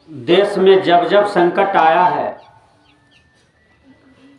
देश में जब जब संकट आया है,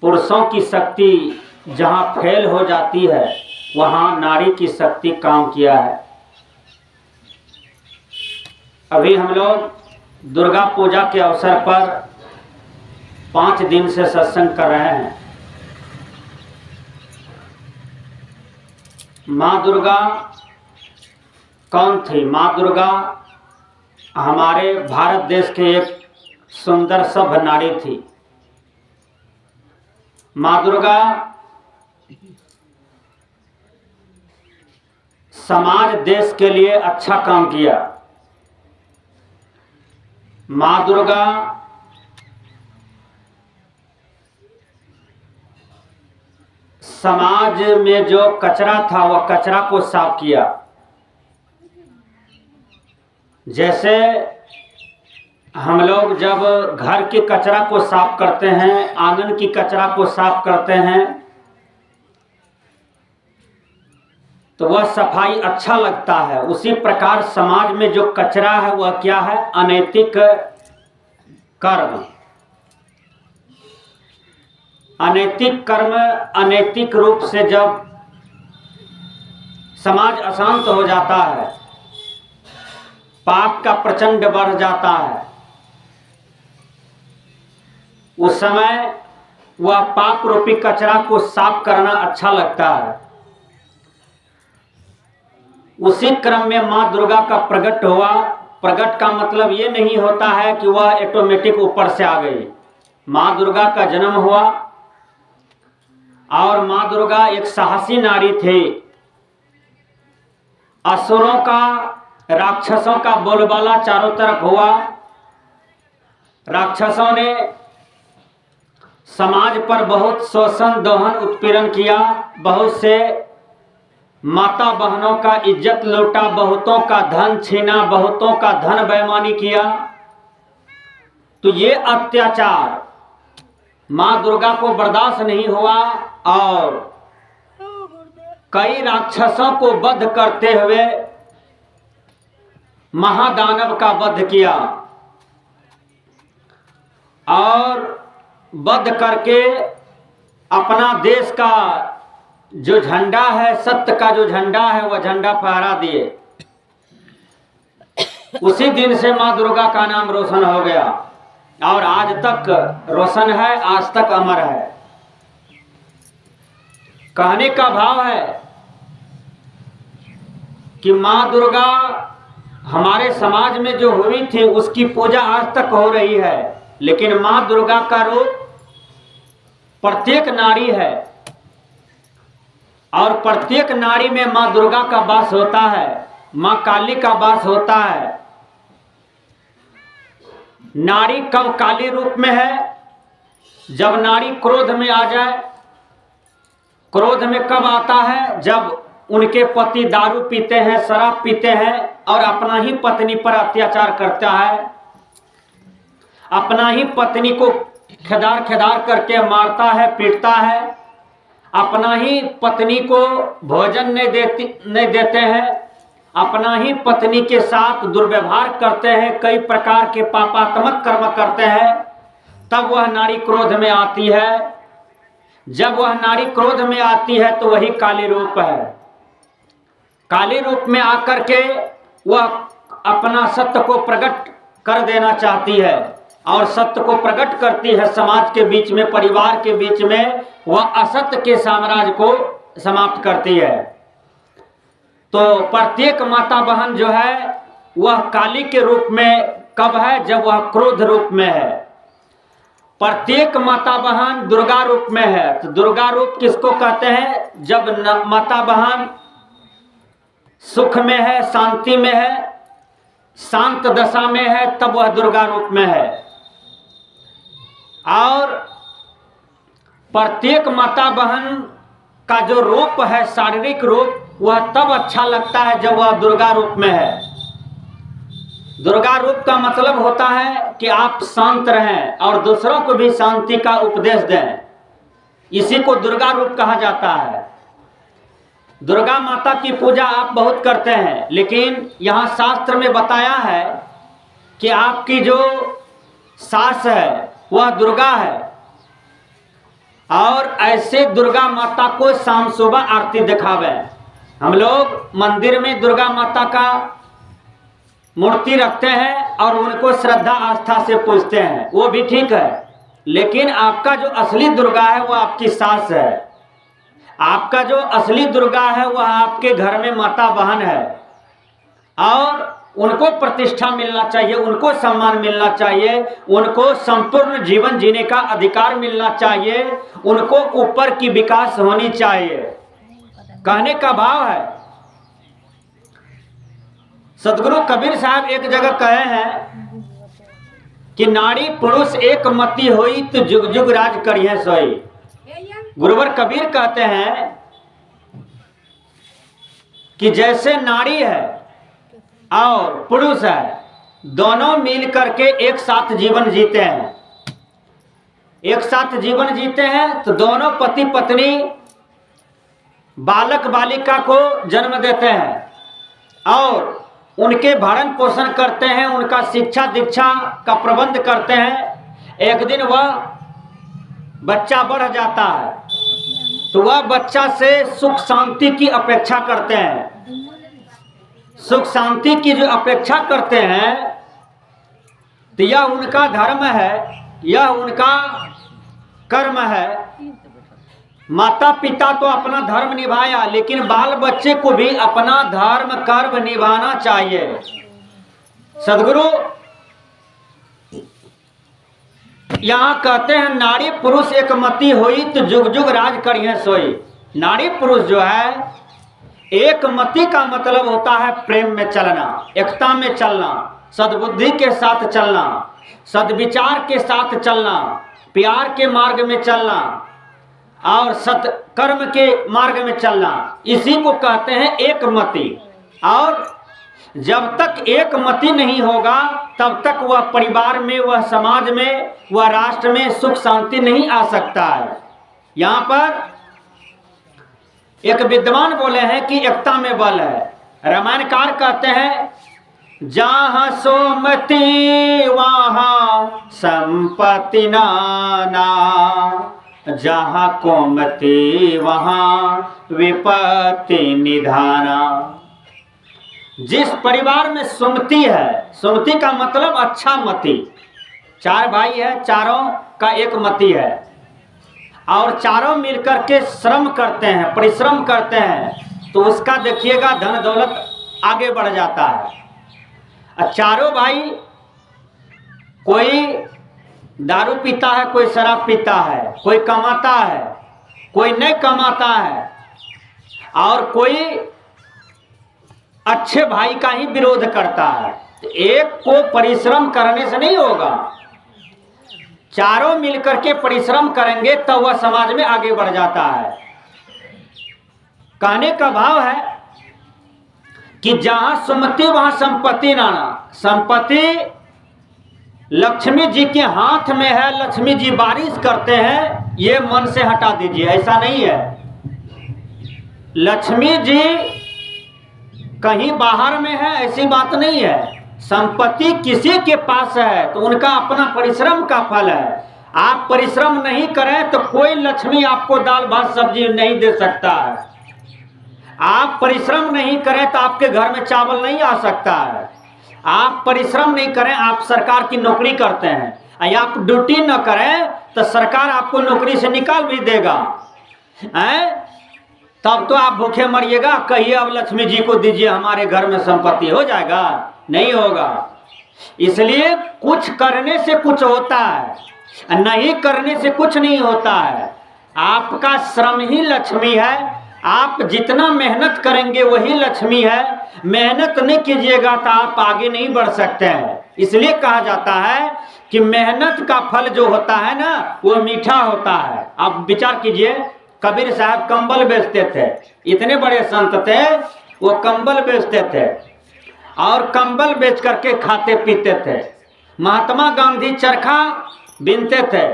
पुरुषों की शक्ति जहाँ फेल हो जाती है वहाँ नारी की शक्ति काम किया है। अभी हम लोग दुर्गा पूजा के अवसर पर 5 दिन से सत्संग कर रहे हैं। माँ दुर्गा कौन थी? माँ दुर्गा हमारे भारत देश के एक सुंदर सभ्य नारी थी। माँ दुर्गा समाज देश के लिए अच्छा काम किया। माँ दुर्गा समाज में जो कचरा था वह कचरा को साफ किया। जैसे हम लोग जब घर के कचरा को साफ करते हैं, आंगन की कचरा को साफ करते हैं, तो वह सफाई अच्छा लगता है। उसी प्रकार समाज में जो कचरा है वह क्या है? अनैतिक कर्म। अनैतिक कर्म अनैतिक रूप से जब समाज अशांत हो जाता है, पाप का प्रचंड बढ़ जाता है, उस समय वह पाप रूपी कचरा को साफ करना अच्छा लगता है। उसी क्रम में माँ दुर्गा का प्रकट हुआ। प्रकट का मतलब ये नहीं होता है कि वह ऑटोमेटिक ऊपर से आ गई। माँ दुर्गा का जन्म हुआ और माँ दुर्गा एक साहसी नारी थी। असुरों का, राक्षसों का बोलबाला चारों तरफ हुआ। राक्षसों ने समाज पर बहुत शोषण, दोहन, उत्पीड़न किया। बहुत से माता बहनों का इज्जत लूटा, बहुतों का धन छीना, बहुतों का धन बेईमानी किया। तो ये अत्याचार माँ दुर्गा को बर्दाश्त नहीं हुआ और कई राक्षसों को वध करते हुए महादानव का वध किया और वध करके अपना देश का जो झंडा है, सत्य का जो झंडा है, वह झंडा फहरा दिए। उसी दिन से माँ दुर्गा का नाम रोशन हो गया और आज तक रोशन है, आज तक अमर है। कहने का भाव है कि माँ दुर्गा हमारे समाज में जो हुई थी उसकी पूजा आज तक हो रही है, लेकिन माँ दुर्गा का रूप प्रत्येक नारी है और प्रत्येक नारी में माँ दुर्गा का वास होता है, माँ काली का वास होता है। नारी कब काली रूप में है? जब नारी क्रोध में आ जाए। क्रोध में कब आता है? जब उनके पति दारू पीते हैं, शराब पीते हैं और अपना ही पत्नी पर अत्याचार करता है, अपना ही पत्नी को खेदार खेदार करके मारता है, पीटता है, अपना ही पत्नी को भोजन नहीं देते हैं, अपना ही पत्नी के साथ दुर्व्यवहार करते हैं, कई प्रकार के पापात्मक कर्म करते हैं, तब वह नारी क्रोध में आती है। जब वह नारी क्रोध में आती है तो वही काली रूप है। काली रूप में आकर के वह अपना सत्य को प्रकट कर देना चाहती है और सत्य को प्रकट करती है। समाज के बीच में, परिवार के बीच में वह असत्य के साम्राज्य को समाप्त करती है। तो प्रत्येक माता बहन जो है वह काली के रूप में कब है? जब वह क्रोध रूप में है। प्रत्येक माता बहन दुर्गा रूप में है। तो दुर्गा रूप किसको कहते हैं? जब माता बहन सुख में है, शांति में है, शांत दशा में है, तब वह दुर्गा रूप में है। और प्रत्येक माता बहन का जो रूप है, शारीरिक रूप, वह तब अच्छा लगता है जब वह दुर्गा रूप में है। दुर्गा रूप का मतलब होता है कि आप शांत रहें और दूसरों को भी शांति का उपदेश दें। इसी को दुर्गा रूप कहा जाता है। दुर्गा माता की पूजा आप बहुत करते हैं, लेकिन यहाँ शास्त्र में बताया है कि आपकी जो सास है वह दुर्गा है, और ऐसे दुर्गा माता को शाम सुबह आरती दिखावे। हम लोग मंदिर में दुर्गा माता का मूर्ति रखते हैं और उनको श्रद्धा आस्था से पूजते हैं, वो भी ठीक है, लेकिन आपका जो असली दुर्गा है वो आपकी सास है। आपका जो असली दुर्गा है वह आपके घर में माता बहन है, और उनको प्रतिष्ठा मिलना चाहिए, उनको सम्मान मिलना चाहिए, उनको संपूर्ण जीवन जीने का अधिकार मिलना चाहिए, उनको ऊपर की विकास होनी चाहिए। कहने का भाव है, सदगुरु कबीर साहब एक जगह कहे हैं कि नारी पुरुष एक मति होई तो जुग जुग राज करिए सोई। गुरुवर कबीर कहते हैं कि जैसे नारी है और पुरुष है, दोनों मिल करके एक साथ जीवन जीते हैं, एक साथ जीवन जीते हैं तो दोनों पति पत्नी बालक बालिका को जन्म देते हैं और उनके भरण पोषण करते हैं, उनका शिक्षा दीक्षा का प्रबंध करते हैं। एक दिन वह बच्चा बढ़ जाता है तो वह बच्चा से सुख शांति की अपेक्षा करते हैं। सुख शांति की जो अपेक्षा करते हैं तो यह उनका धर्म है, यह उनका कर्म है। माता पिता तो अपना धर्म निभाया, लेकिन बाल बच्चे को भी अपना धर्म कर्म निभाना चाहिए। सदगुरु यहाँ कहते हैं नारी पुरुष एक मति होई तो जुग जुग राज करिए सोई। नारी पुरुष जो है, एक मति का मतलब होता है प्रेम में चलना, एकता में चलना, सद्बुद्धि के साथ चलना, सद्विचार के साथ चलना, प्यार के मार्ग में चलना और सत्कर्म के मार्ग में चलना, इसी को कहते हैं एक मति। और जब तक एक मति नहीं होगा तब तक वह परिवार में, वह समाज में, वह राष्ट्र में सुख शांति नहीं आ सकता है। यहाँ पर एक विद्वान बोले हैं कि एकता में बल है। रामायणकार कहते हैं जहाँ सोमति वहाँ संपत्ति नाना, जहाँ कोमति वहाँ विपत्ति निधाना। जिस परिवार में सुमति है, सुमति का मतलब अच्छा मति, चार भाई है, चारों का एक मति है और चारों मिलकर के श्रम करते हैं, परिश्रम करते हैं, तो उसका देखिएगा धन दौलत आगे बढ़ जाता है। चारों भाई, कोई दारू पीता है, कोई शराब पीता है, कोई कमाता है, कोई नहीं कमाता है, और कोई अच्छे भाई का ही विरोध करता है। तो एक को परिश्रम करने से नहीं होगा, चारों मिलकर के परिश्रम करेंगे तब तो वह समाज में आगे बढ़ जाता है। कहने का भाव है कि जहां सुमति वहां संपत्ति नाना। संपत्ति लक्ष्मी जी के हाथ में है, लक्ष्मी जी बारिश करते हैं, ये मन से हटा दीजिए, ऐसा नहीं है। लक्ष्मी जी कहीं बाहर में है, ऐसी बात नहीं है। संपत्ति किसी के पास है तो उनका अपना परिश्रम का फल है। आप परिश्रम नहीं करें तो कोई लक्ष्मी आपको दाल भात सब्जी नहीं दे सकता है। आप परिश्रम नहीं करें तो आपके घर में चावल नहीं आ सकता है। आप परिश्रम नहीं करें, आप सरकार की नौकरी करते हैं, या आप ड्यूटी न करें तो सरकार आपको नौकरी से निकाल भी देगा, तब तो आप भूखे मरिएगा। कहिए अब लक्ष्मी जी को दीजिए, हमारे घर में संपत्ति हो जाएगा, नहीं होगा। इसलिए कुछ करने से कुछ होता है, नहीं करने से कुछ नहीं होता है। आपका श्रम ही लक्ष्मी है। आप जितना मेहनत करेंगे वही लक्ष्मी है। मेहनत नहीं कीजिएगा तो आप आगे नहीं बढ़ सकते हैं। इसलिए कहा जाता है कि मेहनत का फल जो होता है ना, वो मीठा होता है। आप विचार कीजिए, कबीर साहब कंबल बेचते थे, इतने बड़े संत थे, वो कंबल बेचते थे और कंबल बेच करके खाते पीते थे। महात्मा गांधी चरखा बीनते थे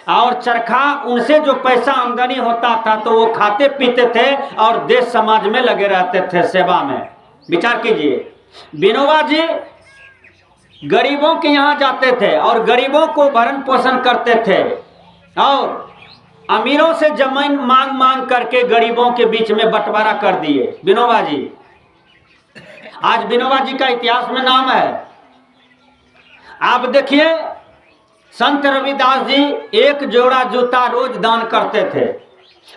और चरखा, उनसे जो पैसा आमदनी होता था तो वो खाते पीते थे और देश समाज में लगे रहते थे सेवा में। विचार कीजिए, विनोबा जी गरीबों के यहाँ जाते थे और गरीबों को भरण पोषण करते थे और अमीरों से जमीन मांग मांग करके गरीबों के बीच में बंटवारा कर दिए विनोबा जी। आज विनोबा जी का इतिहास में नाम है। आप देखिए संत रविदास जी एक जोड़ा जूता रोज दान करते थे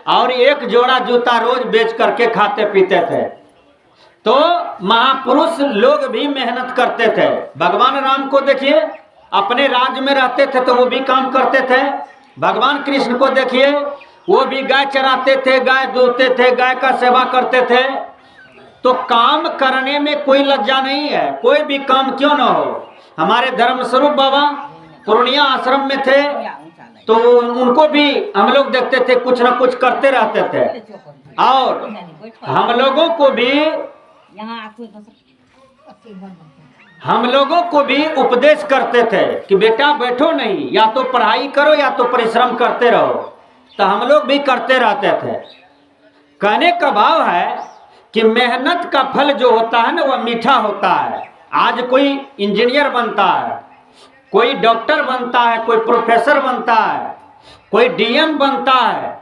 और एक जोड़ा जूता रोज बेच करके खाते पीते थे। तो महापुरुष लोग भी मेहनत करते थे। भगवान राम को देखिए, अपने राज्य में रहते थे तो वो भी काम करते थे। भगवान कृष्ण को देखिए, वो भी गाय चराते थे, गाय दूहते थे, गाय का सेवा करते थे। तो काम करने में कोई लज्जा नहीं है, कोई भी काम क्यों ना हो। हमारे धर्म स्वरूप बाबा पूर्णिया आश्रम में थे तो उनको भी हम लोग देखते थे, कुछ ना कुछ करते रहते थे और हम लोगों को भी उपदेश करते थे कि बेटा बैठो नहीं, या तो पढ़ाई करो या तो परिश्रम करते रहो। तो हम लोग भी करते रहते थे। कहने का भाव है कि मेहनत का फल जो होता है ना वह मीठा होता है। आज कोई इंजीनियर बनता है, कोई डॉक्टर बनता है, कोई प्रोफेसर बनता है, कोई डीएम बनता है,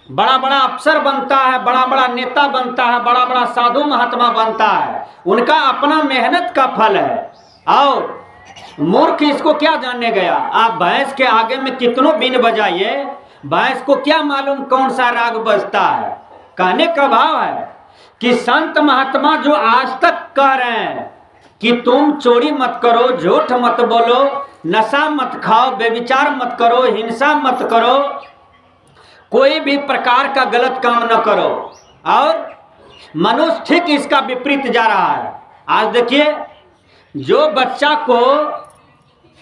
बड़ा बड़ा अफसर बनता है, बड़ा बड़ा नेता बनता है, बड़ा बड़ा साधु महात्मा बनता है। उनका अपना मेहनत का फल है। और मूर्ख इसको क्या जानने गया। आप भैंस के आगे में कितनों बीन बजाइए, भैंस को क्या मालूम कौन सा राग बजता है। कहने का भाव है कि संत महात्मा जो आज तक कह रहे हैं कि तुम चोरी मत करो, झूठ मत बोलो, नशा मत खाओ, बेविचार मत करो, हिंसा मत करो, कोई भी प्रकार का गलत काम न करो, और मनुष्य ठीक इसका विपरीत जा रहा है। आज देखिए, जो बच्चा को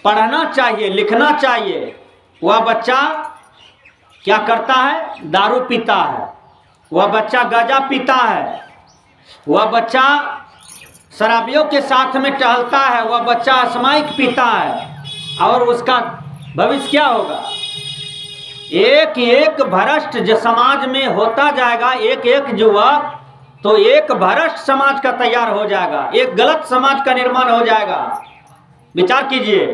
पढ़ना चाहिए, लिखना चाहिए, वह बच्चा क्या करता है, दारू पीता है, वह बच्चा गांजा पीता है, वह बच्चा शराबियों के साथ में टहलता है, वह बच्चा अश्माइक पीता है। और उसका भविष्य क्या होगा। एक एक भ्रष्ट जो समाज में होता जाएगा, एक एक युवक, तो एक भ्रष्ट समाज का तैयार हो जाएगा, एक गलत समाज का निर्माण हो जाएगा। विचार कीजिए,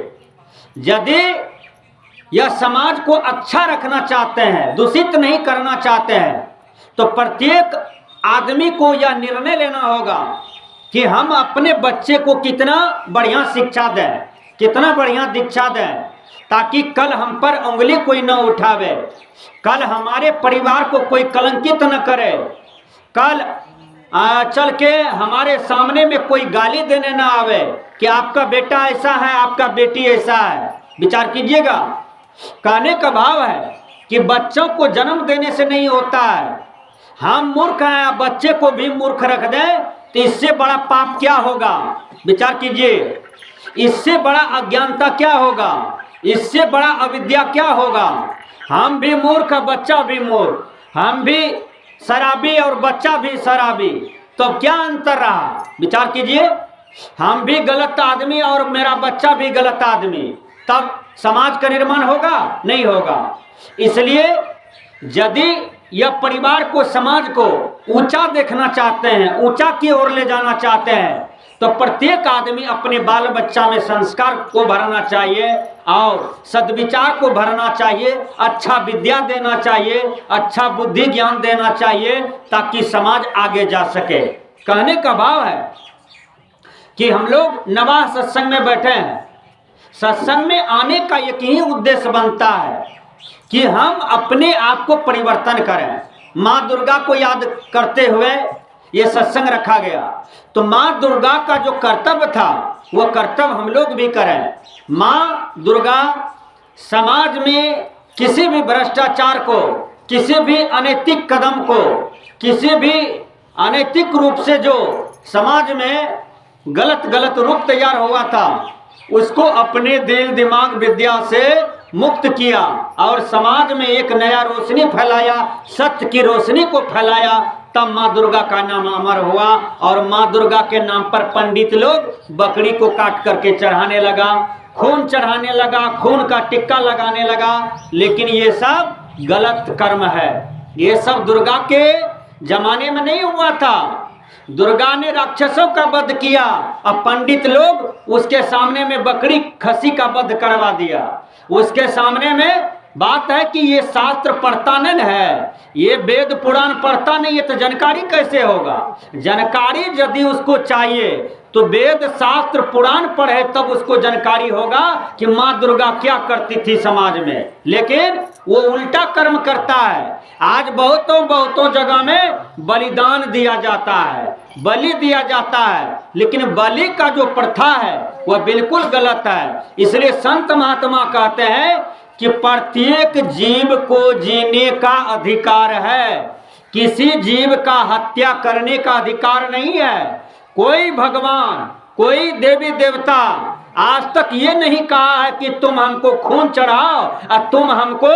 यदि यह समाज को अच्छा रखना चाहते हैं, दूषित नहीं करना चाहते हैं, तो प्रत्येक आदमी को यह निर्णय लेना होगा कि हम अपने बच्चे को कितना बढ़िया शिक्षा दें, कितना बढ़िया दीक्षा दें, ताकि कल हम पर उंगली कोई न उठावे, कल हमारे परिवार को कोई कलंकित न करे, कल चल के हमारे सामने में कोई गाली देने न आवे कि आपका बेटा ऐसा है, आपका बेटी ऐसा है। विचार कीजिएगा। कहने का भाव है कि बच्चों को जन्म देने से नहीं होता है। हम मूर्ख हैं, बच्चे को भी मूर्ख रख दें तो इससे बड़ा पाप क्या होगा। विचार कीजिए, इससे बड़ा अज्ञानता क्या होगा, इससे बड़ा अविद्या क्या होगा। हम भी मूर्ख, बच्चा भी मूर्ख, हम भी शराबी और बच्चा भी शराबी, तो क्या अंतर रहा। विचार कीजिए, हम भी गलत आदमी और मेरा बच्चा भी गलत आदमी, तब समाज का निर्माण होगा, नहीं होगा। इसलिए यदि यह परिवार को, समाज को ऊंचा देखना चाहते हैं, ऊंचा की ओर ले जाना चाहते हैं, तो प्रत्येक आदमी अपने बाल बच्चा में संस्कार को भरना चाहिए और सद्विचार को भरना चाहिए, अच्छा विद्या देना चाहिए, अच्छा बुद्धि ज्ञान देना चाहिए, ताकि समाज आगे जा सके। कहने का भाव है कि हम लोग नवा सत्संग में बैठे हैं। सत्संग में आने का एक ही उद्देश्य बनता है कि हम अपने आप को परिवर्तन करें। माँ दुर्गा को याद करते हुए ये सत्संग रखा गया। तो माँ दुर्गा का जो कर्तव्य था वो कर्तव्य हम लोग भी करें। माँ दुर्गा समाज में किसी भी भ्रष्टाचार को, किसी भी अनैतिक कदम को, किसी भी अनैतिक रूप से जो समाज में गलत रूप तैयार हुआ था, उसको अपने दिल दिमाग विद्या से मुक्त किया और समाज में एक नया रोशनी फैलाया, सत्य की रोशनी को फैलाया। तब माँ दुर्गा का नाम अमर हुआ और माँ दुर्गा के नाम पर पंडित लोग बकरी को काट करके चढ़ाने लगा, खून चढ़ाने लगा, खून का टिक्का लगाने लगा। लेकिन ये सब गलत कर्म है। ये सब दुर्गा के जमाने में नहीं हुआ था, दुर्गा ने राक्षसों का वध किया, अब पंडित लोग उसके सामने में बकरी खसी का वध करवा दिया। उसके सामने में बात है कि ये शास्त्र पढ़ता नहीं है, ये वेद पुराण पढ़ता नहीं है, तो जानकारी कैसे होगा? जानकारी यदि उसको चाहिए तो वेद शास्त्र पुराण पढ़े तब उसको जानकारी होगा कि माँ दुर्गा क्या करती थी समाज में। लेकिन वो उल्टा कर्म करता है। आज बहुतों जगह में बलिदान दिया जाता है, बलि दिया जाता है, लेकिन बलि का जो प्रथा है वह बिल्कुल गलत है। इसलिए संत महात्मा कहते हैं कि प्रत्येक जीव को जीने का अधिकार है, किसी जीव का हत्या करने का अधिकार नहीं है। कोई भगवान, कोई देवी देवता आज तक ये नहीं कहा है कि तुम हमको खून चढ़ाओ और तुम हमको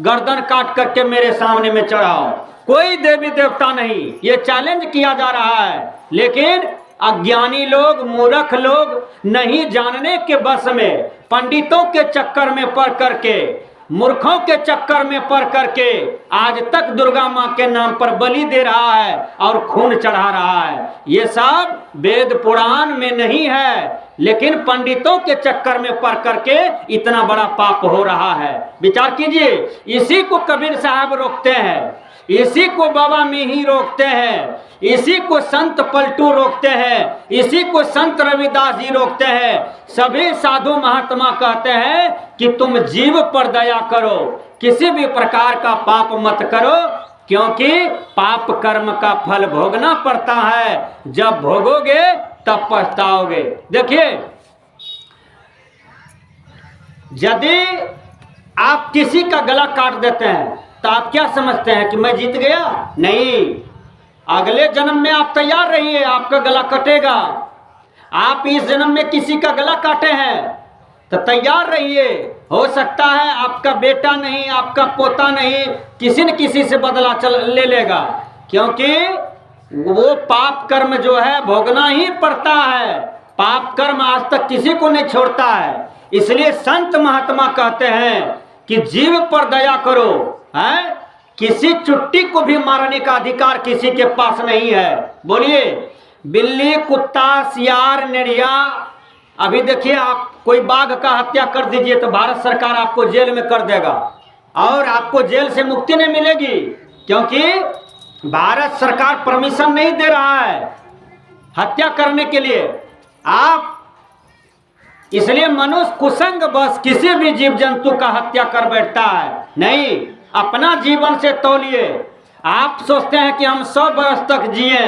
गर्दन काट करके मेरे सामने में चढ़ाओ। कोई देवी देवता नहीं, ये चैलेंज किया जा रहा है। लेकिन अज्ञानी लोग, मूर्ख लोग नहीं जानने के बस में, पंडितों के चक्कर में पड़ करके, मूर्खों के चक्कर में पड़ करके आज तक दुर्गा माँ के नाम पर बलि दे रहा है और खून चढ़ा रहा है। ये सब वेद पुराण में नहीं है, लेकिन पंडितों के चक्कर में पड़ करके इतना बड़ा पाप हो रहा है। विचार कीजिए, इसी को कबीर साहब रोकते हैं, इसी को बाबा मिही रोकते हैं, इसी को संत पलटू रोकते हैं, इसी को संत रविदास जी रोकते हैं। सभी साधु महात्मा कहते हैं कि तुम जीव पर दया करो, किसी भी प्रकार का पाप मत करो, क्योंकि पाप कर्म का फल भोगना पड़ता है। जब भोगोगे तब पछताओगे। देखिए, यदि आप किसी का गला काट देते हैं तो आप क्या समझते हैं कि मैं जीत गया? नहीं, अगले जन्म में आप तैयार रहिए, आपका गला कटेगा। आप इस जन्म में किसी का गला काटे हैं तो तैयार रहिए, हो सकता है आपका बेटा नहीं, आपका पोता नहीं, किसी न किसी से बदला ले लेगा, क्योंकि वो पाप कर्म जो है भोगना ही पड़ता है। पाप कर्म आज तक किसी को नहीं छोड़ता है। इसलिए संत महात्मा कहते हैं कि जीव पर दया करो, है? किसी चुट्टी को भी मारने का अधिकार किसी के पास नहीं है। बोलिए, बिल्ली, कुत्ता, सियार, निड़िया, अभी देखिए आप कोई बाघ का हत्या कर दीजिए तो भारत सरकार आपको जेल में कर देगा और आपको जेल से मुक्ति नहीं मिलेगी, क्योंकि भारत सरकार परमिशन नहीं दे रहा है हत्या करने के लिए। आप इसलिए मनुष्य कुसंग बस किसी भी जीव जंतु का हत्या कर बैठता है। नहीं, अपना जीवन से तौलिए। आप सोचते हैं कि हम 100 वर्ष तक जिए,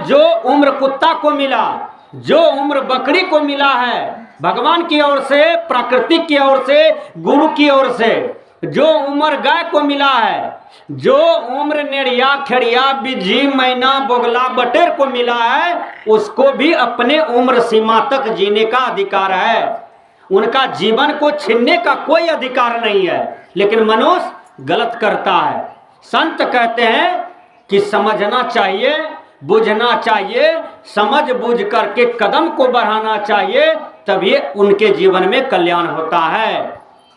जो उम्र कुत्ता को मिला, जो उम्र बकरी को मिला है, भगवान की ओर से, प्रकृति की ओर से, गुरु की ओर से, जो उम्र गाय को मिला है, जो उम्र नेड़िया, खेड़िया, बिज्जी, मैना, बोगला, बटेर को मिला है, उसको भी अपने उम्र सीमा तक जीने का अधिकार है। उनका जीवन को छीनने का कोई अधिकार नहीं है, लेकिन मनुष्य गलत करता है। संत कहते हैं कि समझना चाहिए, बुझना चाहिए, समझ बूझ करके कदम को बढ़ाना चाहिए, तभी उनके जीवन में कल्याण होता है।